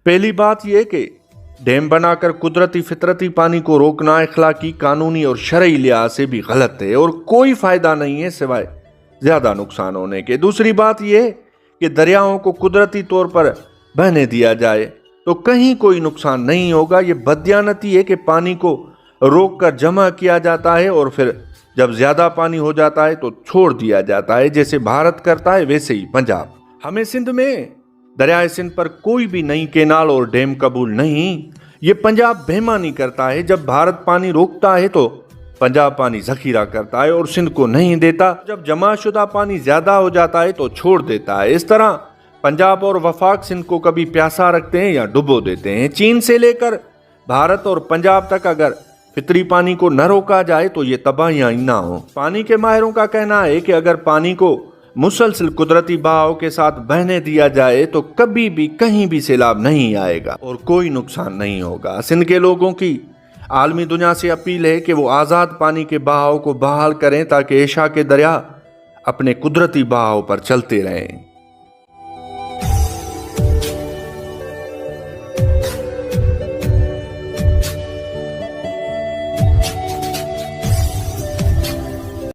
पहली बात यह कि डैम बनाकर कुदरती फितरती पानी को रोकना इखलाकी, कानूनी और शरई लिहाज से भी गलत है और कोई फायदा नहीं है सिवाय ज्यादा नुकसान होने के। दूसरी बात यह कि दरियाओं को कुदरती तौर पर बहने दिया जाए तो कहीं कोई नुकसान नहीं होगा। ये बददियानती है कि पानी को रोक कर जमा किया जाता है और फिर जब ज्यादा पानी हो जाता है तो छोड़ दिया जाता है, जैसे भारत करता है वैसे ही पंजाब। हमें सिंध में दरियाए सिंध पर कोई भी नई केनाल और डैम कबूल नहीं। ये पंजाब बेईमानी करता है। जब भारत पानी रोकता है तो पंजाब पानी जखीरा करता है और सिंध को नहीं देता। जब जमा शुदा पानी ज्यादा हो जाता है तो छोड़ देता है। इस तरह पंजाब और वफाक सिंध को कभी प्यासा रखते हैं या डुबो देते हैं। चीन से लेकर भारत और पंजाब तक अगर फितरी पानी को न रोका जाए तो ये तबाहियां ही ना हो। पानी के माहिरों का कहना है कि अगर पानी को मुसलसल कुदरती बहाव के साथ बहने दिया जाए तो कभी भी कहीं भी सैलाब नहीं आएगा और कोई नुकसान नहीं होगा। सिंध के लोगों की आलमी दुनिया से अपील है कि वो आज़ाद पानी के बहाव को बहाल करें ताकि एशिया के दरिया अपने कुदरती बहाव पर चलते रहें।